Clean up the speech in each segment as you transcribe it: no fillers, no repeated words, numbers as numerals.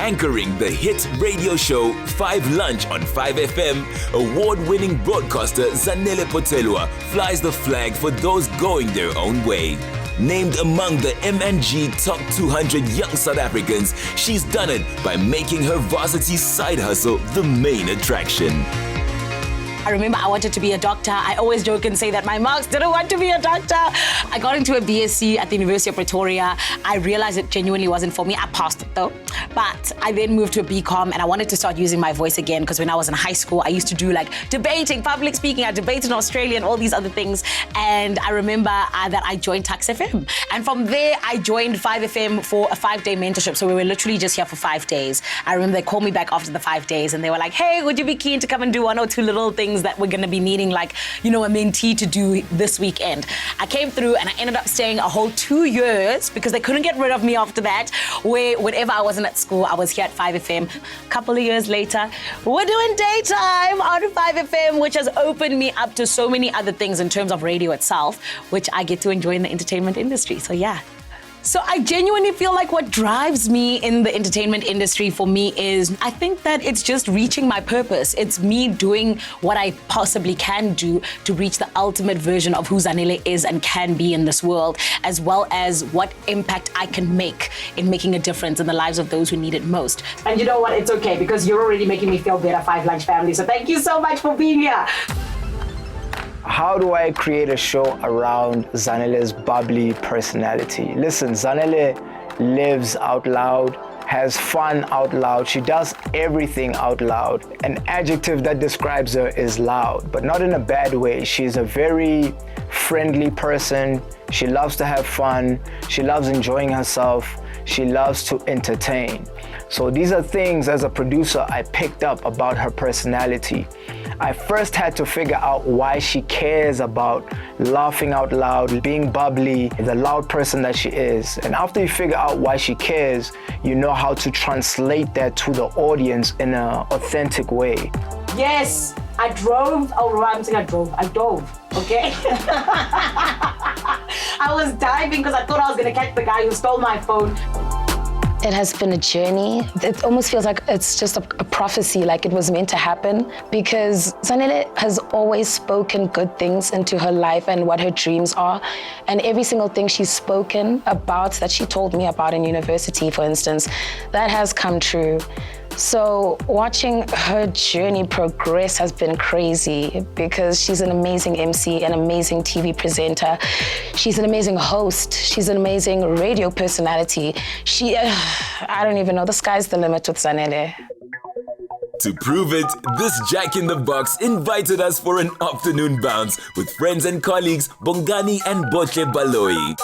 Anchoring the hit radio show 5 Lunch on 5FM, award-winning broadcaster Zanele Potelwa flies the flag for those going their own way. Named among the MNG Top 200 Young South Africans, she's done it by making her varsity side hustle the main attraction. I remember I wanted to be a doctor. I always joke and say that my marks didn't want to be a doctor. I got into a BSc at the University of Pretoria. I realized it genuinely wasn't for me. I passed it though. But I then moved to a BCom and I wanted to start using my voice again because when I was in high school, I used to do like debating, public speaking. I debated in Australia and all these other things. And I remember that I joined Tax FM. And from there, I joined 5FM for a 5-day mentorship. So we were literally just here for 5 days. I remember they called me back after the 5 days and they were like, hey, would you be keen to come and do 1 or 2 little things that we're gonna be needing, like, you know, a mentee to do this weekend. I came through and I ended up staying a whole 2 years because they couldn't get rid of me after that, where whenever I wasn't at school, I was here at 5FM. A couple of years later, we're doing daytime on 5FM, which has opened me up to so many other things in terms of radio itself, which I get to enjoy in the entertainment industry, so yeah. So I genuinely feel like what drives me in the entertainment industry for me is, I think that it's just reaching my purpose. It's me doing what I possibly can do to reach the ultimate version of who Zanele is and can be in this world, as well as what impact I can make in making a difference in the lives of those who need it most. And you know what? It's okay because you're already making me feel better, 5 Lunch family. So thank you so much for being here. How do I create a show around Zanele's bubbly personality? Listen, Zanele lives out loud, has fun out loud. She does everything out loud. An adjective that describes her is loud, but not in a bad way. She's a very friendly person. She loves to have fun. She loves enjoying herself. She loves to entertain. So these are things as a producer I picked up about her personality. I first had to figure out why she cares about laughing out loud, being bubbly, the loud person that she is. And after you figure out why she cares, you know how to translate that to the audience in an authentic way. Yes, I dove, okay? I was diving because I thought I was gonna catch the guy who stole my phone. It has been a journey. It almost feels like it's just a prophecy, like it was meant to happen, because Zanele has always spoken good things into her life and what her dreams are. And every single thing she's spoken about, that she told me about in university, for instance, that has come true. So watching her journey progress has been crazy because she's an amazing MC, an amazing TV presenter. She's an amazing host. She's an amazing radio personality. I don't even know, the sky's the limit with Zanele. To prove it, this Jack in the Box invited us for an afternoon bounce with friends and colleagues Bongani and Botle Baloi.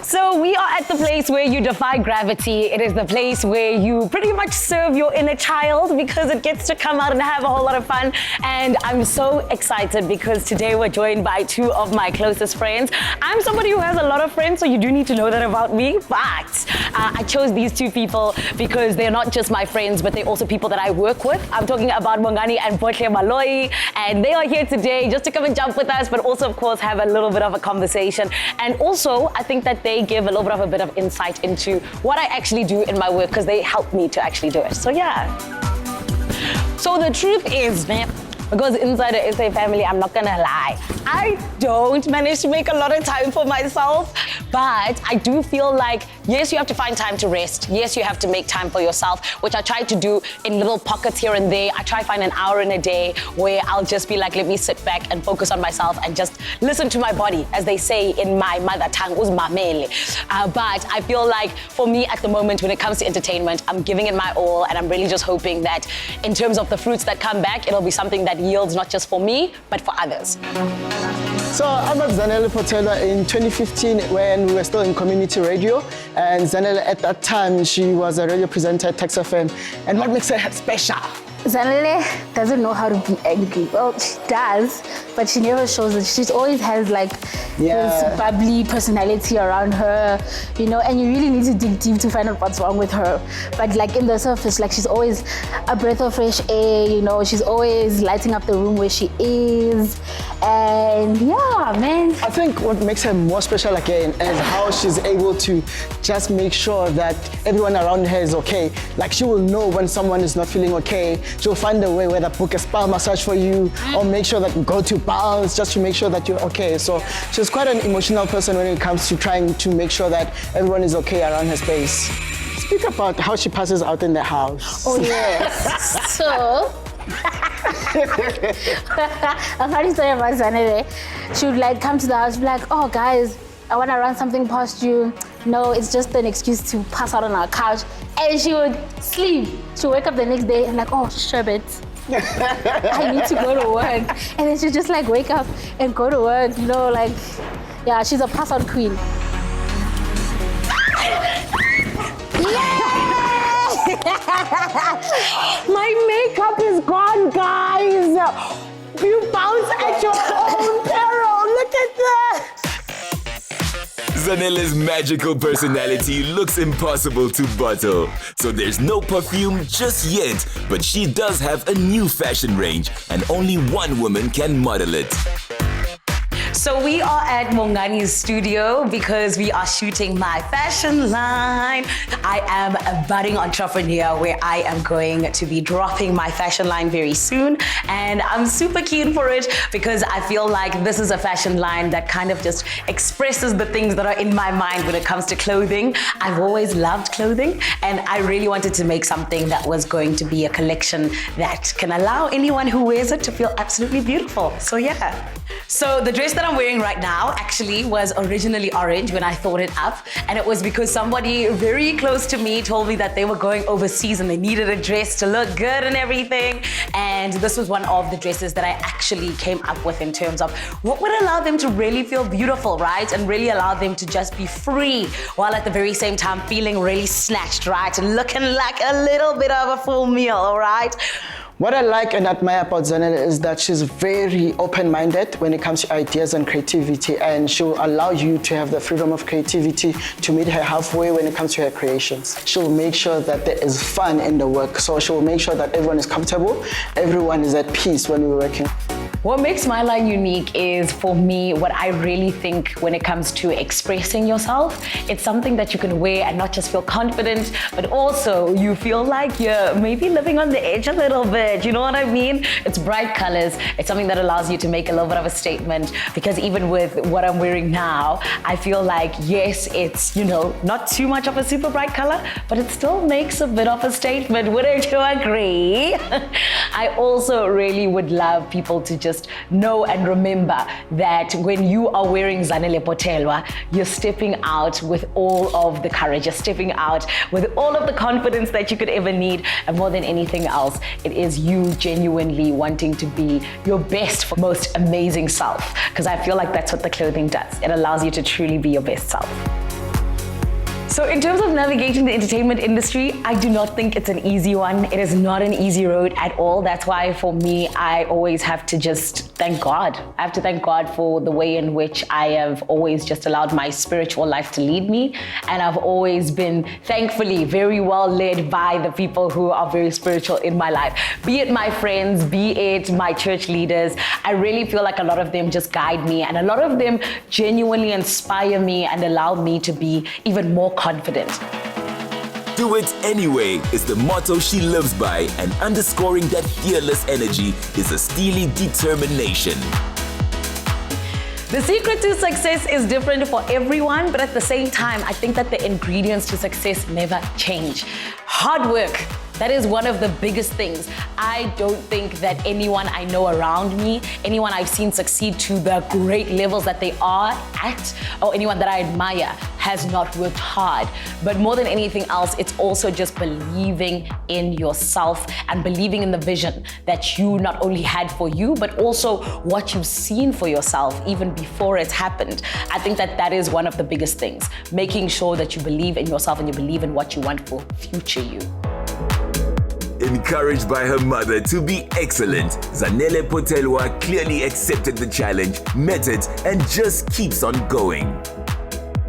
So we are at the place where you defy gravity. It is the place where you pretty much serve your inner child because it gets to come out and have a whole lot of fun. And I'm so excited because today we're joined by 2 of my closest friends. I'm somebody who has a lot of friends, so you do need to know that about me. But I chose these 2 people because they're not just my friends, but they're also people that I work with. I'm talking about Bongani and Botle Baloi, and they are here today just to come and jump with us, but also, of course, have a little bit of a conversation. And also, I think that they give a little bit of insight into what I actually do in my work because they help me to actually do it. So yeah. So the truth is, man, because inside the SA family, I'm not gonna lie, I don't manage to make a lot of time for myself, but I do feel like, yes, you have to find time to rest. Yes, you have to make time for yourself, which I try to do in little pockets here and there. I try to find an hour in a day where I'll just be like, let me sit back and focus on myself and just listen to my body, as they say in my mother tongue, uzimamele. But I feel like for me at the moment, when it comes to entertainment, I'm giving it my all, and I'm really just hoping that in terms of the fruits that come back, it'll be something that yields not just for me, but for others. So I met Zanele Potelwa in 2015 when we were still in community radio, and Zanele at that time, she was a radio presenter at Tax FM. And what makes her special Zanele doesn't know how to be angry. Well, she does, but she never shows it. She always has like this bubbly personality around her, you know, and you really need to dig deep to find out what's wrong with her. But like in the surface, like she's always a breath of fresh air, you know, she's always lighting up the room where she is. And yeah, man. I think what makes her more special again is how she's able to just make sure that everyone around her is okay. Like she will know when someone is not feeling okay. She'll find a way, whether book a spa massage for you or make sure that you go to bounce just to make sure that you're okay. So she's quite an emotional person when it comes to trying to make sure that everyone is okay around her space. Speak about how she passes out in the house. Oh yes. So a funny story about Zanele. She would like come to the house, be like, "Oh guys, I want to run something past you." No, it's just an excuse to pass out on our couch. And she would sleep. She'd wake up the next day and like, "Oh, sherbet. I need to go to work." And then she'd just like wake up and go to work, you know, like, yeah, she's a pass out queen. My makeup is gone, guys. You bounce at your own peril. Look at that. Zanele's magical personality looks impossible to bottle. So there's no perfume just yet, but she does have a new fashion range and only one woman can model it. So we are at Mongani's studio because we are shooting my fashion line. I am a budding entrepreneur where I am going to be dropping my fashion line very soon. And I'm super keen for it because I feel like this is a fashion line that kind of just expresses the things that are in my mind when it comes to clothing. I've always loved clothing and I really wanted to make something that was going to be a collection that can allow anyone who wears it to feel absolutely beautiful. So yeah. So the dress that I'm wearing right now actually was originally orange when I thought it up, and it was because somebody very close to me told me that they were going overseas and they needed a dress to look good and everything, and this was one of the dresses that I actually came up with in terms of what would allow them to really feel beautiful, right, and really allow them to just be free while at the very same time feeling really snatched, right, and looking like a little bit of a full meal, all right? What I like and admire about Zanele is that she's very open-minded when it comes to ideas and creativity, and she'll allow you to have the freedom of creativity to meet her halfway when it comes to her creations. She'll make sure that there is fun in the work, so she'll make sure that everyone is comfortable, everyone is at peace when we're working. What makes my line unique is, for me, what I really think when it comes to expressing yourself. It's something that you can wear and not just feel confident, but also you feel like you're maybe living on the edge a little bit, you know what I mean? It's bright colors. It's something that allows you to make a little bit of a statement, because even with what I'm wearing now, I feel like, yes, it's, you know, not too much of a super bright color, but it still makes a bit of a statement. Wouldn't you agree? I also really would love people to just know and remember that when you are wearing Zanele Potelwa, you're stepping out with all of the courage, you're stepping out with all of the confidence that you could ever need, and more than anything else, it is you genuinely wanting to be your best, most amazing self, because I feel like that's what the clothing does. It allows you to truly be your best self. So in terms of navigating the entertainment industry, I do not think it's an easy one. It is not an easy road at all. That's why for me, I always have to just thank God. I have to thank God for the way in which I have always just allowed my spiritual life to lead me. And I've always been, thankfully, very well led by the people who are very spiritual in my life. Be it my friends, be it my church leaders. I really feel like a lot of them just guide me, and a lot of them genuinely inspire me and allow me to be even more confident. Do it anyway is the motto she lives by, and underscoring that fearless energy is a steely determination. The secret to success is different for everyone, but at the same time, I think that the ingredients to success never change. Hard work. That is one of the biggest things. I don't think that anyone I know around me, anyone I've seen succeed to the great levels that they are at, or anyone that I admire, has not worked hard. But more than anything else, it's also just believing in yourself and believing in the vision that you not only had for you, but also what you've seen for yourself even before it's happened. I think that that is one of the biggest things, making sure that you believe in yourself and you believe in what you want for future you. Encouraged by her mother to be excellent, Zanele Potelwa clearly accepted the challenge, met it, and just keeps on going.